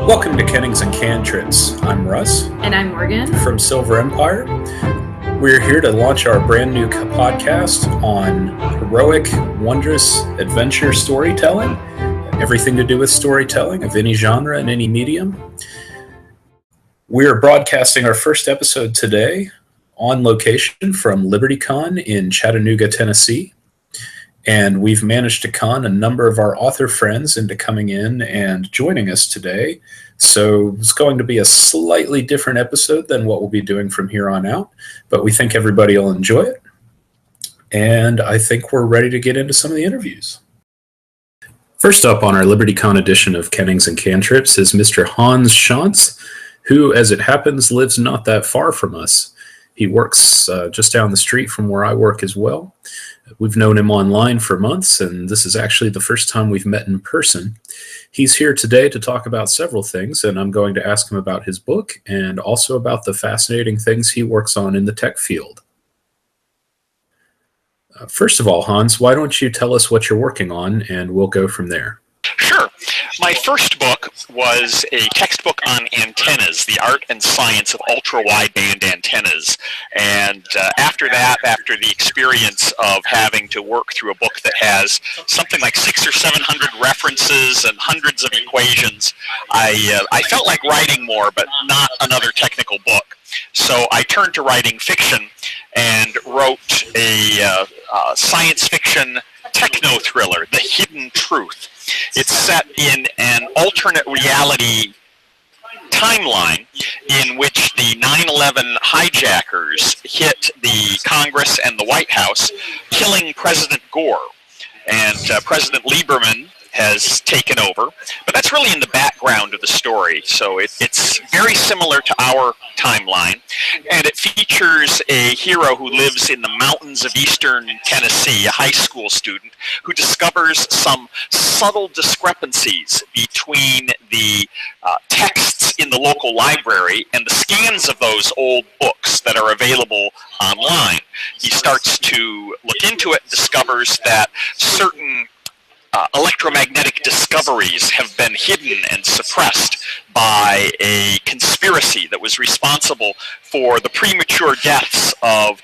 Welcome to Kennings Cantrips. I'm Russ. And I'm Morgan. From Silver Empire. We're here to launch our brand new podcast on heroic, wondrous adventure storytelling. Everything to do with storytelling of any genre and any medium. We're broadcasting our first episode today on location from LibertyCon in Chattanooga, Tennessee. And we've managed to con a number of our author friends into coming in and joining us today. So it's going to be a slightly different episode than what we'll be doing from here on out, but we think everybody will enjoy it. And I think we're ready to get into some of the interviews. First up on our LibertyCon edition of Kennings Cantrips is Mr. Hans Schantz, who, as it happens, lives not that far from us. He works just down the street from where I work as well. We've known him online for months, and this is actually the first time we've met in person. He's here today to talk about several things, and I'm going to ask him about his book and also about the fascinating things he works on in the tech field. First of all, Hans, why don't you tell us what you're working on, and we'll go from there. Sure. My first book was a textbook on antennas, the art and science of ultra-wideband antennas. And after that, after the experience of having to work through a book that has something like 600 or 700 references and hundreds of equations, I felt like writing more, but not another technical book. So I turned to writing fiction and wrote a science fiction technothriller, The Hidden Truth. It's set in an alternate reality timeline in which the 9/11 hijackers hit the Congress and the White House, killing President Gore. And President Lieberman has taken over, but that's really in the background of the story. So it's very similar to our timeline, and it features a hero who lives in the mountains of eastern Tennessee, a high school student, who discovers some subtle discrepancies between the texts in the local library and the scans of those old books that are available online. He starts to look into it and discovers that certain electromagnetic discoveries have been hidden and suppressed by a conspiracy that was responsible for the premature deaths of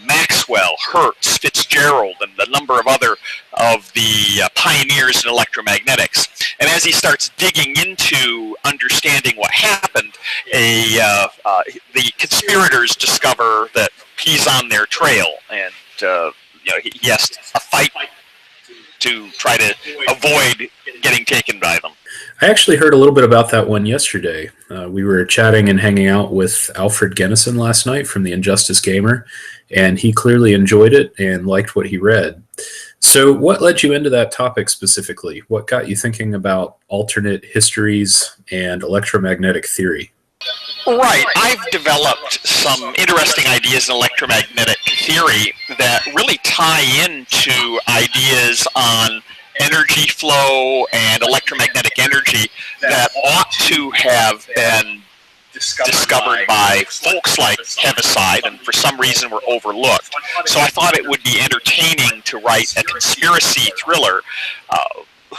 Maxwell, Hertz, Fitzgerald, and a number of other of the pioneers in electromagnetics. And as he starts digging into understanding what happened, the conspirators discover that he's on their trail, and he has a fight to try to avoid getting taken by them. I actually heard a little bit about that one yesterday. We were chatting and hanging out with Alfred Gunnison last night from the Injustice Gamer, and he clearly enjoyed it and liked what he read. So what led you into that topic specifically? What got you thinking about alternate histories and electromagnetic theory? Right. I've developed some interesting ideas in electromagnetic theory that really tie into ideas on energy flow and electromagnetic energy that ought to have been discovered by folks like Heaviside and for some reason were overlooked. So I thought it would be entertaining to write a conspiracy thriller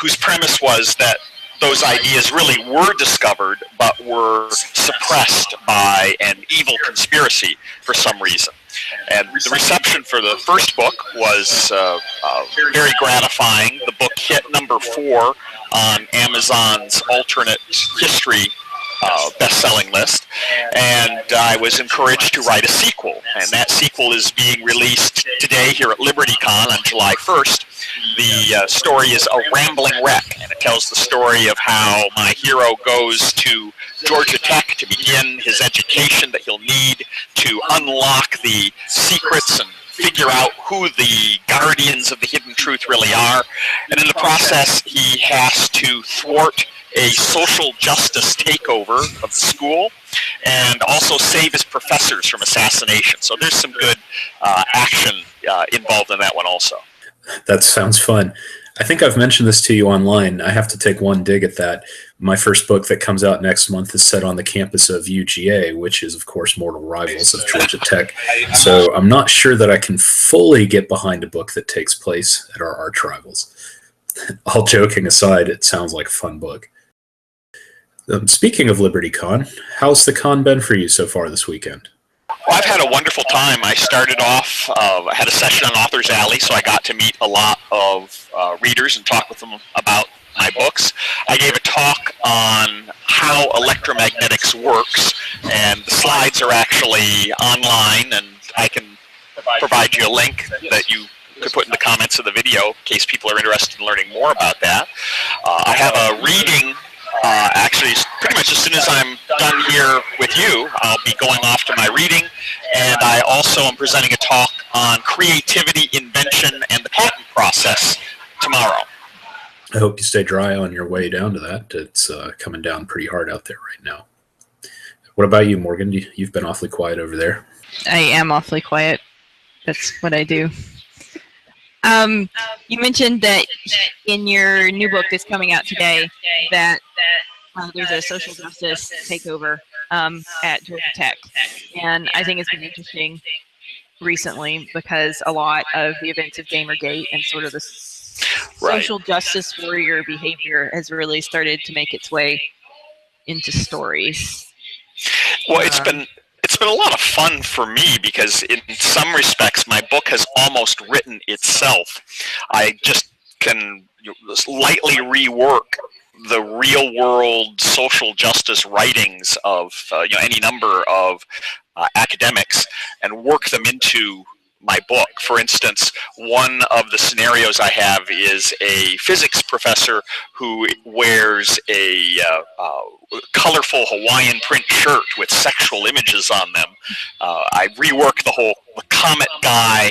whose premise was that those ideas really were discovered but were suppressed by an evil conspiracy for some reason. And the reception for the first book was very gratifying. The book hit number 4 on Amazon's alternate history best-selling list, and I was encouraged to write a sequel, and that sequel is being released today here at LibertyCon on July 1st. The story is A Rambling Wreck, and it tells the story of how my hero goes to Georgia Tech to begin his education that he'll need to unlock the secrets and figure out who the guardians of the hidden truth really are, and in the process he has to thwart a social justice takeover of the school and also save his professors from assassination. So there's some good action involved in that one also. That sounds fun. I think I've mentioned this to you online. I have to take one dig at that. My first book that comes out next month is set on the campus of UGA, which is, of course, mortal rivals of Georgia Tech. So I'm not sure that I can fully get behind a book that takes place at our arch rivals. All joking aside, it sounds like a fun book. Speaking of LibertyCon, how's the con been for you so far this weekend? Well, I've had a wonderful time. I started off, I had a session on Author's Alley, so I got to meet a lot of readers and talk with them about my books. I gave a talk on how electromagnetics works, and the slides are actually online, and I can provide you a link that you could put in the comments of the video in case people are interested in learning more about that. I have a reading. Actually, pretty much as soon as I'm done here with you, I'll be going off to my reading, and I also am presenting a talk on creativity, invention, and the patent process tomorrow. I hope you stay dry on your way down to that. It's coming down pretty hard out there right now. What about you, Morgan? You've been awfully quiet over there. I am awfully quiet. That's what I do. You mentioned that in your new book that's coming out today that there's a social justice takeover at Georgia Tech. And I think it's been interesting recently because a lot of the events of Gamergate and sort of the social justice warrior behavior has really started to make its way into stories. Well, it's been a lot of fun for me because in some respects my book has almost written itself. I just can lightly rework the real world social justice writings of any number of academics and work them into my book. For instance, one of the scenarios I have is a physics professor who wears a colorful Hawaiian print shirt with sexual images on them. I rework the comet guy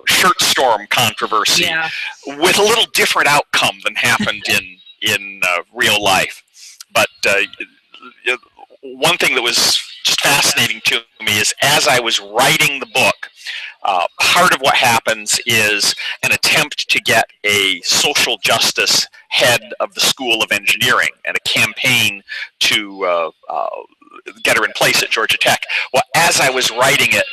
shirt storm controversy with a little different outcome than happened in real life. But one thing that was just fascinating to me is as I was writing the book, part of what happens is an attempt to get a social justice head of the School of Engineering and a campaign to get her in place at Georgia Tech. Well, as I was writing it,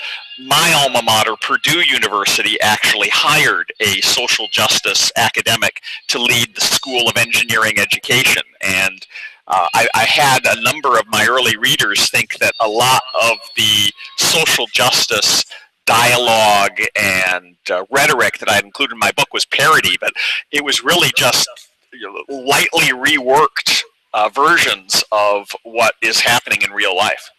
my alma mater, Purdue University, actually hired a social justice academic to lead the School of Engineering education. And I had a number of my early readers think that a lot of the social justice dialogue and rhetoric that I had included in my book was parody, but it was really just lightly reworked versions of what is happening in real life.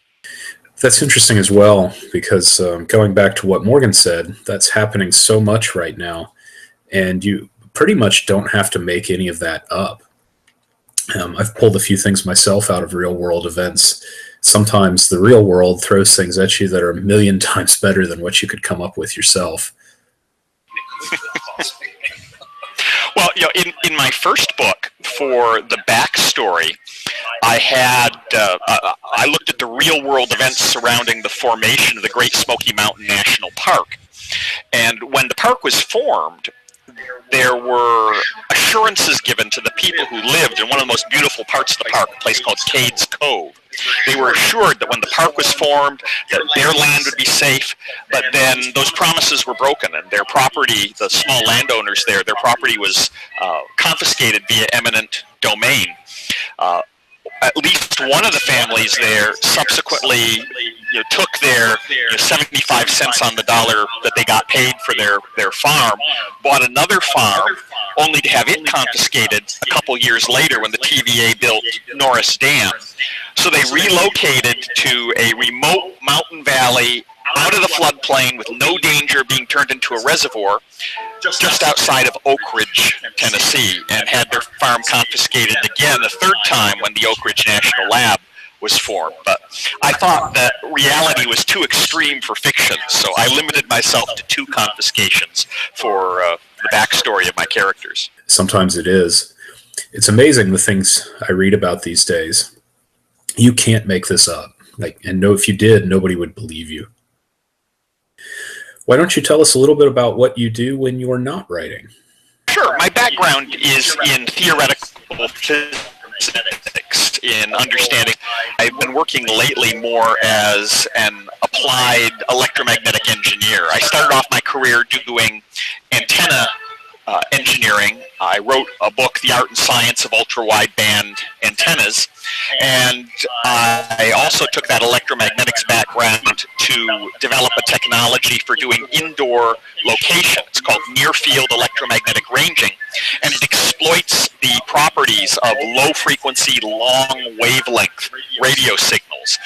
That's interesting as well, because going back to what Morgan said, that's happening so much right now, and you pretty much don't have to make any of that up. I've pulled a few things myself out of real-world events. Sometimes the real world throws things at you that are a million times better than what you could come up with yourself. Well, in my first book, for the backstory, I looked at the real-world events surrounding the formation of the Great Smoky Mountain National Park. And when the park was formed, there were assurances given to the people who lived in one of the most beautiful parts of the park, a place called Cades Cove. They were assured that when the park was formed, that their land would be safe, but then those promises were broken, and their property, the small landowners there, their property was confiscated via eminent domain. At least one of the families there subsequently took their 75 cents on the dollar that they got paid for their farm, bought another farm, only to have it confiscated a couple years later when the TVA built Norris Dam. So they relocated to a remote mountain valley out of the floodplain with no danger of being turned into a reservoir just outside of Oak Ridge, Tennessee, and had their farm confiscated again a third time when the Oak Ridge National Lab was formed. But I thought that reality was too extreme for fiction, so I limited myself to 2 confiscations for the backstory of my characters. Sometimes it is. It's amazing the things I read about these days. You can't make this up. And if you did, nobody would believe you. Why don't you tell us a little bit about what you do when you're not writing? Sure. My background is in theoretical physics, in understanding. I've been working lately more as an applied electromagnetic engineer. I started off my career doing antenna engineering. I wrote a book, The Art and Science of Ultra-Wideband Antennas, and I also took that electromagnetics background to develop a technology for doing indoor location. It's called near-field electromagnetic ranging, and it exploits the properties of low-frequency, long-wavelength radio signals.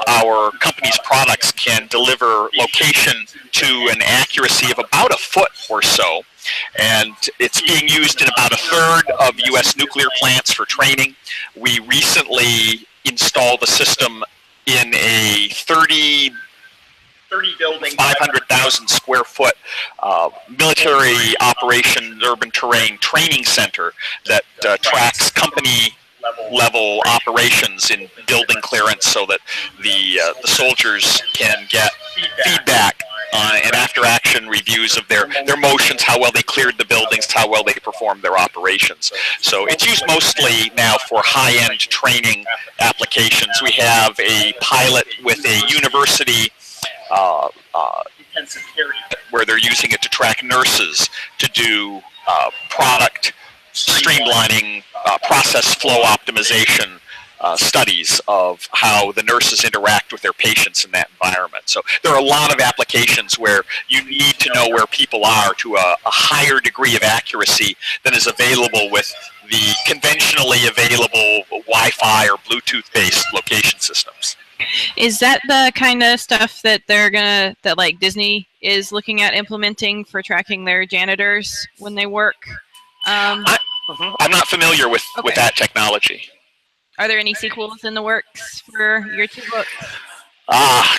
Our company's products can deliver location to an accuracy of about a foot or so, and it's being used in about a third of U.S. nuclear plants for training. We recently installed a system in a 30 building, 500,000 square foot military operations urban terrain training center that tracks company level operations in building clearance so that the soldiers can get feedback and after action reviews of their motions, how well they cleared the buildings, how well they performed their operations. So it's used mostly now for high-end training applications. We have a pilot with a university intensive care where they're using it to track nurses to do product streamlining, process flow optimization studies of how the nurses interact with their patients in that environment. So there are a lot of applications where you need to know where people are to a higher degree of accuracy than is available with the conventionally available Wi-Fi or Bluetooth-based location systems. Is that the kind of stuff that that like Disney is looking at implementing for tracking their janitors when they work? I'm not familiar with that technology. Are there any sequels in the works for your two books?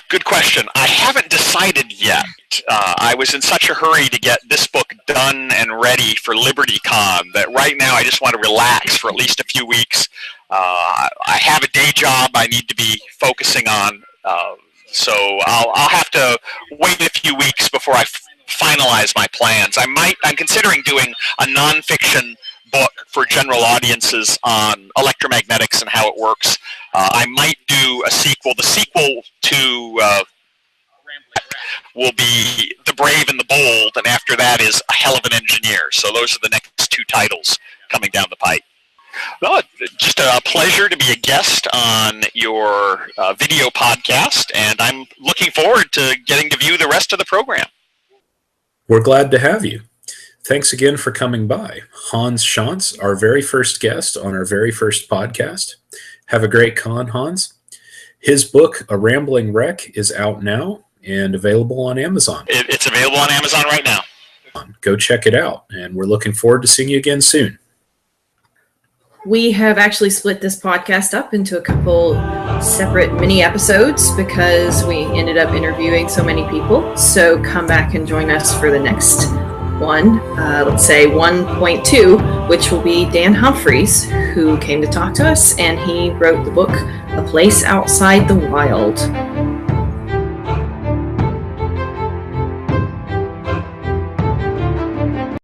Good question. I haven't decided yet. I was in such a hurry to get this book done and ready for LibertyCon that right now I just want to relax for at least a few weeks. I have a day job I need to be focusing on, so I'll have to wait a few weeks before I finalize my plans. I'm considering doing a nonfiction book for general audiences on electromagnetics and how it works. I might do a sequel. The sequel to will be The Brave and the Bold, and after that is A Hell of an Engineer. So those are the next two titles coming down the pipe. Well, just a pleasure to be a guest on your video podcast, and I'm looking forward to getting to view the rest of the program. We're glad to have you. Thanks again for coming by. Hans Schantz, our very first guest on our very first podcast. Have a great con, Hans. His book, A Rambling Wreck, is out now and available on Amazon. It's available on Amazon right now. Go check it out, and we're looking forward to seeing you again soon. We have actually split this podcast up into a couple separate mini episodes because we ended up interviewing so many people. So come back and join us for the next one, let's say 1.2, which will be Dan Humphreys, who came to talk to us, and he wrote the book A Place Outside the Wild.